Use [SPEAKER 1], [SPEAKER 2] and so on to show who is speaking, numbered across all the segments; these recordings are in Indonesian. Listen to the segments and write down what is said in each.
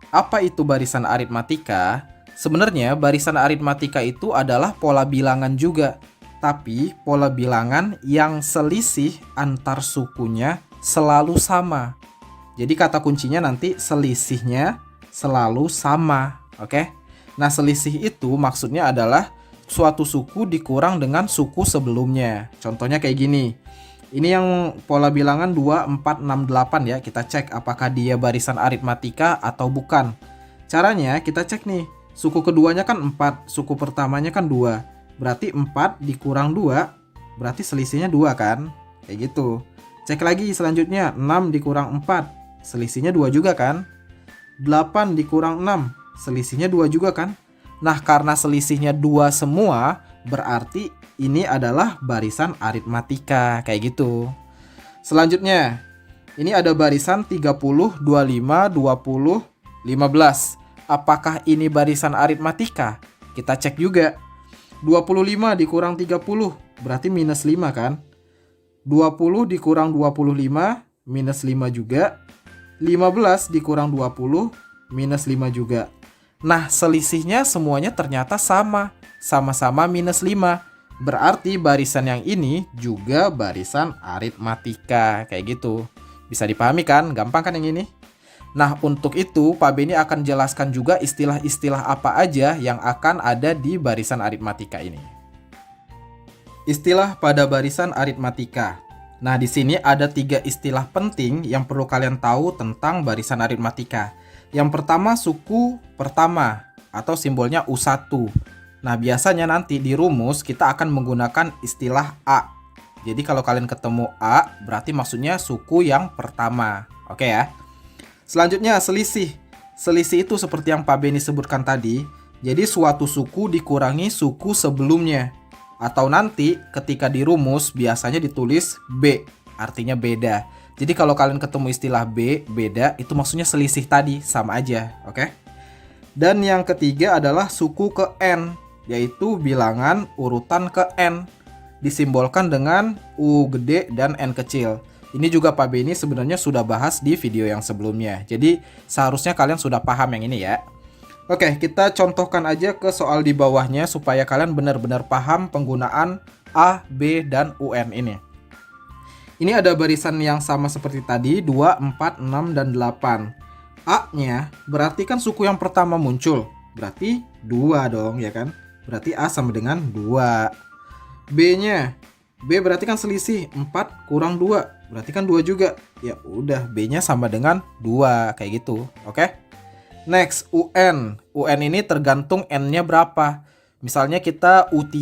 [SPEAKER 1] Apa itu barisan aritmatika? Sebenarnya barisan aritmatika itu adalah pola bilangan juga, tapi pola bilangan yang selisih antar sukunya selalu sama. Jadi kata kuncinya nanti selisihnya selalu sama, oke? Nah, selisih itu maksudnya adalah suatu suku dikurang dengan suku sebelumnya. Contohnya kayak gini. Ini yang pola bilangan 2, 4, 6, 8 ya. Kita cek apakah dia barisan aritmatika atau bukan. Caranya kita cek nih. Suku keduanya kan 4, suku pertamanya kan 2. Berarti 4 dikurang 2, berarti selisihnya 2 kan? Kayak gitu. Cek lagi selanjutnya, 6 dikurang 4, selisihnya 2 juga kan? 8 dikurang 6, selisihnya 2 juga kan? Nah, karena selisihnya 2 semua, berarti ini adalah barisan aritmatika, kayak gitu. Selanjutnya, ini ada barisan 30, 25, 20, 15. Apakah ini barisan aritmatika? Kita cek juga. 25 dikurang 30, berarti minus 5 kan? 20 dikurang 25, minus 5 juga. 15 dikurang 20, minus 5 juga. Nah, selisihnya semuanya ternyata sama. Sama-sama minus 5. Berarti barisan yang ini juga barisan aritmatika. Kayak gitu. Bisa dipahami kan? Gampang kan yang ini? Nah, untuk itu Pak Beni akan jelaskan juga istilah-istilah apa aja yang akan ada di barisan aritmatika ini. Istilah pada barisan aritmatika. Nah, di sini ada 3 istilah penting yang perlu kalian tahu tentang barisan aritmatika. Yang pertama, suku pertama atau simbolnya U1. Nah, biasanya nanti di rumus kita akan menggunakan istilah A. Jadi kalau kalian ketemu A, berarti maksudnya suku yang pertama. Oke ya. Selanjutnya, selisih. Selisih itu seperti yang Pak Beni sebutkan tadi. Jadi suatu suku dikurangi suku sebelumnya. Atau nanti ketika di rumus biasanya ditulis B, artinya beda. Jadi kalau kalian ketemu istilah B, beda, itu maksudnya selisih tadi, sama aja, oke? Dan yang ketiga adalah suku ke N, yaitu bilangan urutan ke N. Disimbolkan dengan U gede dan N kecil. Ini juga Pak Beni sebenarnya sudah bahas di video yang sebelumnya. Jadi seharusnya kalian sudah paham yang ini ya. Oke, kita contohkan aja ke soal di bawahnya supaya kalian benar-benar paham penggunaan A, B, dan UN ini. Ini ada barisan yang sama seperti tadi, 2, 4, 6, dan 8. A-nya berarti kan suku yang pertama muncul. Berarti 2 dong, ya kan? Berarti A sama dengan 2. B-nya, B berarti kan selisih 4 kurang 2. Berarti kan 2 juga. Ya udah, B-nya sama dengan 2, kayak gitu. Oke? Next, UN. UN ini tergantung N-nya berapa. Misalnya kita U3,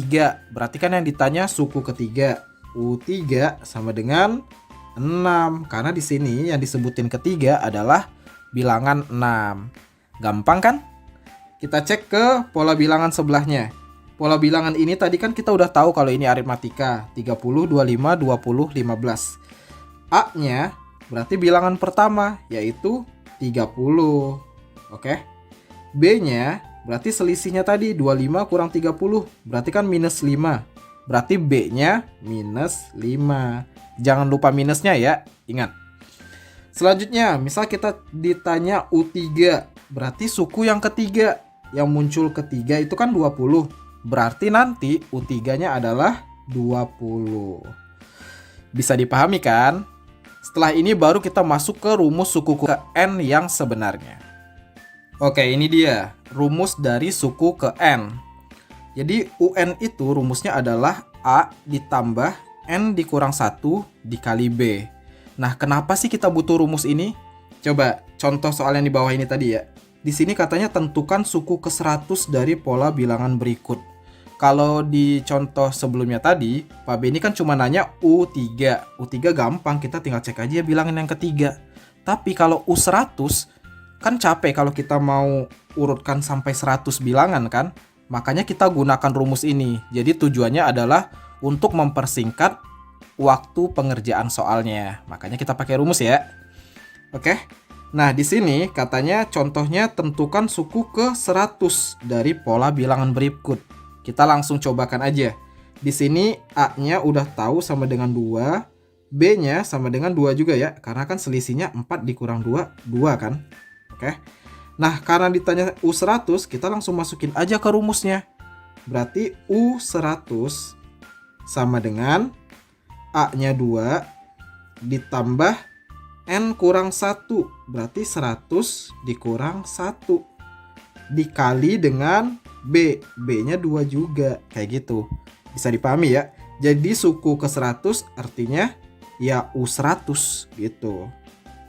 [SPEAKER 1] berarti kan yang ditanya suku ketiga. U3 sama dengan 6. Karena di sini yang disebutin ketiga adalah bilangan 6. Gampang kan? Kita cek ke pola bilangan sebelahnya. Pola bilangan ini tadi kan kita udah tahu kalau ini aritmatika. 30, 25, 20, 15. A-nya berarti bilangan pertama, yaitu 30. Oke. B-nya berarti selisihnya tadi 25 kurang 30. Berarti kan minus 5. Berarti B-nya minus 5. Jangan lupa minusnya ya. Ingat. Selanjutnya, misal kita ditanya U3. Berarti suku yang ketiga. Yang muncul ketiga itu kan 20. Berarti nanti U3-nya adalah 20. Bisa dipahami kan? Setelah ini baru kita masuk ke rumus suku ke N yang sebenarnya. Oke, ini dia rumus dari suku ke N. Jadi UN itu rumusnya adalah A ditambah N dikurang 1 dikali B. Nah, kenapa sih kita butuh rumus ini? Coba contoh soal yang di bawah ini tadi ya. Di sini katanya tentukan suku ke 100 dari pola bilangan berikut. Kalau di contoh sebelumnya tadi, Pak Beni kan cuma nanya U3. U3 gampang, kita tinggal cek aja bilangan yang ketiga. Tapi kalau U100, kan capek kalau kita mau urutkan sampai 100 bilangan kan? Makanya kita gunakan rumus ini. Jadi tujuannya adalah untuk mempersingkat waktu pengerjaan soalnya. Makanya kita pakai rumus ya. Oke. Nah, di sini katanya contohnya tentukan suku ke 100 dari pola bilangan berikut. Kita langsung cobakan aja. Di sini A-nya udah tahu sama dengan 2, B-nya sama dengan 2 juga ya. Karena kan selisihnya 4 dikurang 2, 2 kan? Oke. Nah, karena ditanya U100, kita langsung masukin aja ke rumusnya. Berarti U100 sama dengan A-nya 2 ditambah N kurang 1. Berarti 100 dikurang 1. Dikali dengan B. B-nya 2 juga. Kayak gitu. Bisa dipahami ya. Jadi suku ke 100 artinya ya U100 gitu.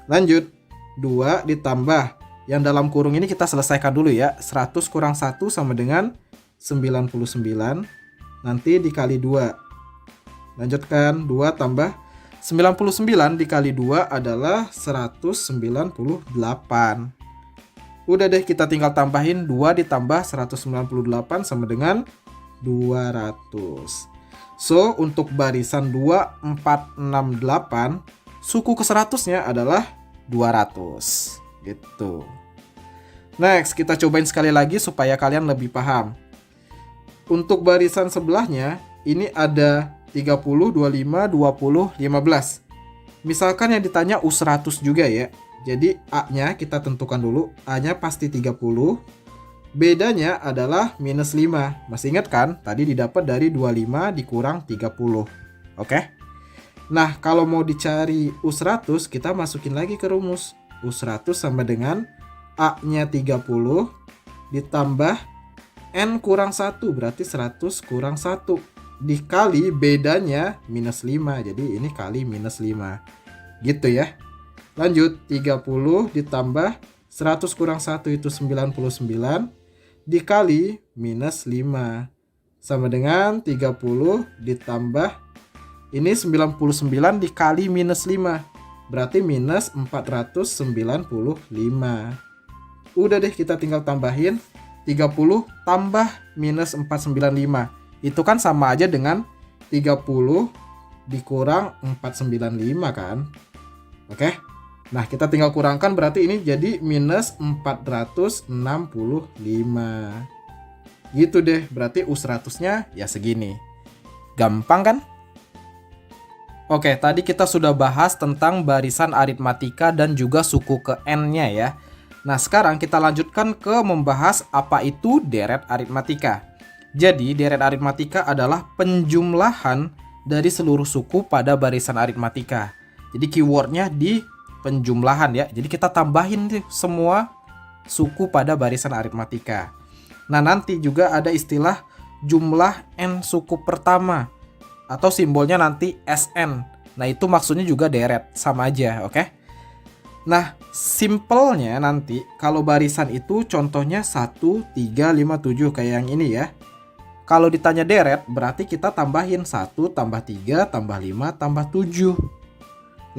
[SPEAKER 1] Lanjut. 2 ditambah. Yang dalam kurung ini kita selesaikan dulu ya. 100 kurang 1 sama dengan 99. Nanti dikali 2. Lanjutkan. 2 tambah 99 dikali 2 adalah 198. Udah deh, kita tinggal tambahin 2 ditambah 198 sama dengan 200. So, untuk barisan 2, 4, 6, 8, suku ke 100-nya adalah 200. Gitu. Next, kita cobain sekali lagi supaya kalian lebih paham. Untuk barisan sebelahnya, ini ada 30, 25, 20, 15. Misalkan yang ditanya U100 juga ya. Jadi A-nya kita tentukan dulu. A-nya pasti 30. Bedanya adalah minus 5. Masih ingat kan? Tadi didapat dari 25 dikurang 30. Oke? Nah, kalau mau dicari U100, kita masukin lagi ke rumus. U100 sama dengan A-nya 30 ditambah N kurang 1. Berarti 100 kurang 1. Dikali bedanya minus 5. Jadi ini kali minus 5. Gitu ya. Lanjut, 30 ditambah 100 kurang 1 itu 99. Dikali minus 5. Sama dengan 30 ditambah ini 99 dikali minus 5. Berarti minus 495. Udah deh, kita tinggal tambahin 30 tambah minus 495. Itu kan sama aja dengan 30 dikurang 495 kan. Oke. Nah, kita tinggal kurangkan, berarti ini jadi minus 465. Gitu deh, berarti U100-nya ya segini. Gampang kan? Oke, tadi kita sudah bahas tentang barisan aritmatika dan juga suku ke N-nya ya. Nah, sekarang kita lanjutkan ke membahas apa itu deret aritmatika. Jadi, deret aritmatika adalah penjumlahan dari seluruh suku pada barisan aritmatika. Jadi, keywordnya di penjumlahan ya. Jadi, kita tambahin nih semua suku pada barisan aritmatika. Nah, nanti juga ada istilah jumlah N suku pertama. Atau simbolnya nanti SN. Nah, itu maksudnya juga deret. Sama aja, oke? Nah, simpelnya nanti kalau barisan itu contohnya 1, 3, 5, 7 kayak yang ini ya. Kalau ditanya deret, berarti kita tambahin 1, tambah 3, tambah 5, tambah 7.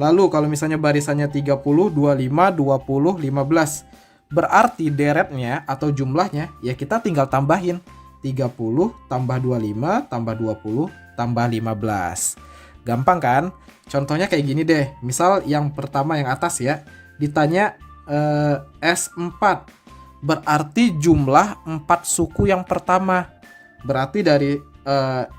[SPEAKER 1] Lalu kalau misalnya barisannya 30, 25, 20, 15. Berarti deretnya atau jumlahnya ya kita tinggal tambahin 30 tambah 25 tambah 20 tambah 15. Gampang kan? Contohnya kayak gini deh. Misal yang pertama yang atas ya, ditanya S4. Berarti jumlah 4 suku yang pertama. Berarti dari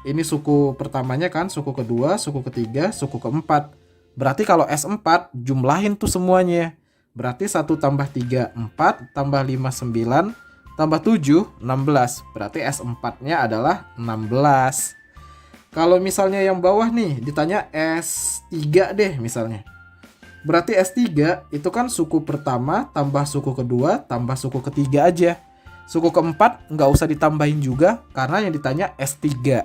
[SPEAKER 1] ini suku pertamanya kan, suku kedua, suku ketiga, suku keempat. Berarti kalau S4 jumlahin tuh semuanya. Berarti 1 tambah 3 4 tambah 5 9 tambah 7 16. Berarti S4-nya adalah 16. Kalau misalnya yang bawah nih ditanya S3 deh misalnya. Berarti S3 itu kan suku pertama tambah suku kedua tambah suku ketiga aja. Suku keempat nggak usah ditambahin juga karena yang ditanya S3.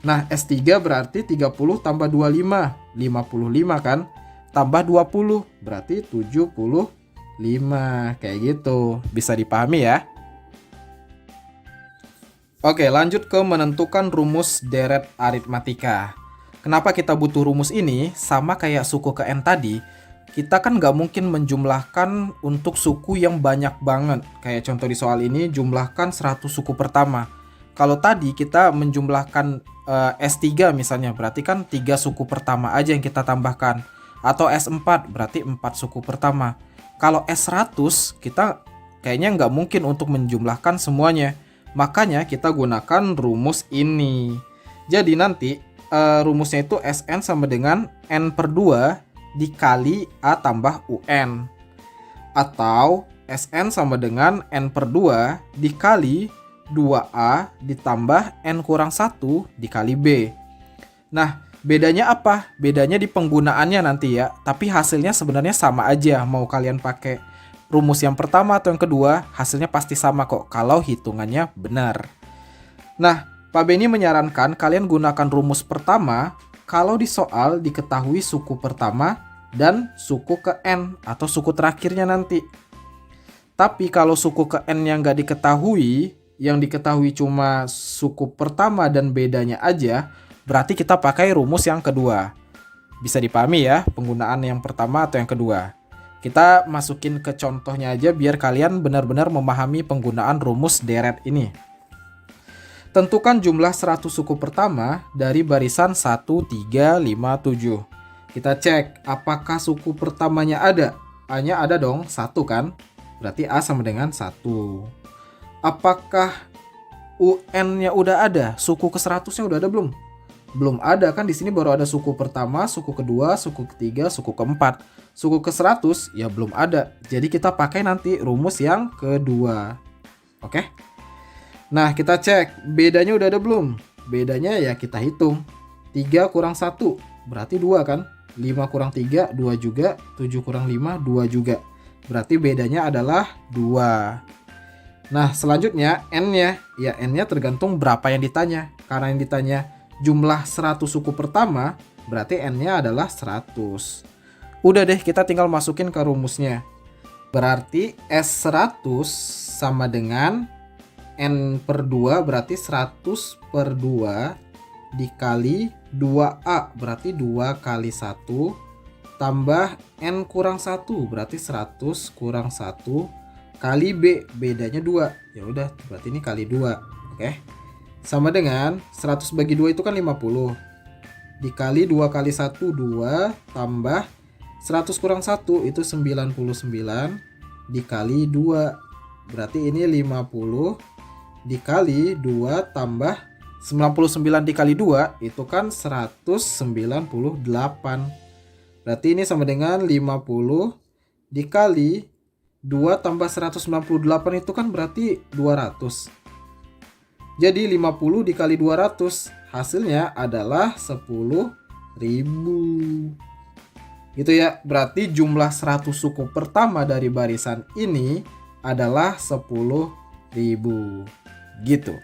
[SPEAKER 1] Nah, S3 berarti 30 tambah 25, 55 kan? Tambah 20, berarti 75. Kayak gitu. Bisa dipahami ya? Oke, lanjut ke menentukan rumus deret aritmatika. Kenapa kita butuh rumus ini? Sama kayak suku ke N tadi, kita kan nggak mungkin menjumlahkan untuk suku yang banyak banget. Kayak contoh di soal ini, jumlahkan 100 suku pertama. Kalau tadi kita menjumlahkan S3 misalnya, berarti kan 3 suku pertama aja yang kita tambahkan. Atau S4, berarti 4 suku pertama. Kalau S100, kita kayaknya nggak mungkin untuk menjumlahkan semuanya. Makanya kita gunakan rumus ini. Jadi nanti rumusnya itu Sn sama dengan N per 2 dikali A tambah UN. Atau Sn sama dengan N per 2 dikali 2A ditambah N kurang 1 dikali B. Nah, bedanya apa? Bedanya di penggunaannya nanti ya. Tapi hasilnya sebenarnya sama aja. Mau kalian pakai rumus yang pertama atau yang kedua, hasilnya pasti sama kok kalau hitungannya benar. Nah, Pak Beni menyarankan kalian gunakan rumus pertama kalau di soal diketahui suku pertama dan suku ke N atau suku terakhirnya nanti. Tapi kalau suku ke N yang nggak diketahui, yang diketahui cuma suku pertama dan bedanya aja, berarti kita pakai rumus yang kedua. Bisa dipahami ya penggunaan yang pertama atau yang kedua. Kita masukin ke contohnya aja biar kalian benar-benar memahami penggunaan rumus deret ini. Tentukan jumlah 100 suku pertama dari barisan 1, 3, 5, 7. Kita cek apakah suku pertamanya ada. A-nya ada dong, 1 kan? Berarti A sama dengan 1. Apakah UN-nya udah ada? Suku ke-100-nya udah ada belum? Belum ada kan, di sini baru ada suku pertama, suku kedua, suku ketiga, suku keempat. Suku ke-100 ya belum ada. Jadi kita pakai nanti rumus yang kedua. Oke? Nah, kita cek bedanya udah ada belum? Bedanya ya kita hitung. 3 kurang 1 berarti 2 kan? 5 kurang 3 2 juga, 7 kurang 5 2 juga. Berarti bedanya adalah 2. Nah, selanjutnya N-nya. Ya, N-nya tergantung berapa yang ditanya. Karena yang ditanya jumlah 100 suku pertama, berarti N-nya adalah 100. Udah deh, kita tinggal masukin ke rumusnya. Berarti S100 sama dengan N per 2, berarti 100 per 2 dikali 2A, berarti 2 kali 1 tambah N kurang 1, berarti 100 kurang 1 kali B, bedanya 2. Ya udah, berarti ini kali 2. Oke. Sama dengan 100 bagi 2 itu kan 50. Dikali 2 kali 1 2 tambah 100 kurang 1 itu 99 dikali 2. Berarti ini 50 dikali 2 tambah 99 dikali 2 itu kan 198. Berarti ini sama dengan 50 dikali 2 tambah 198 itu kan berarti 200. Jadi 50 dikali 200 hasilnya adalah 10.000. Gitu ya, berarti jumlah 100 suku pertama dari barisan ini adalah 10.000. Gitu.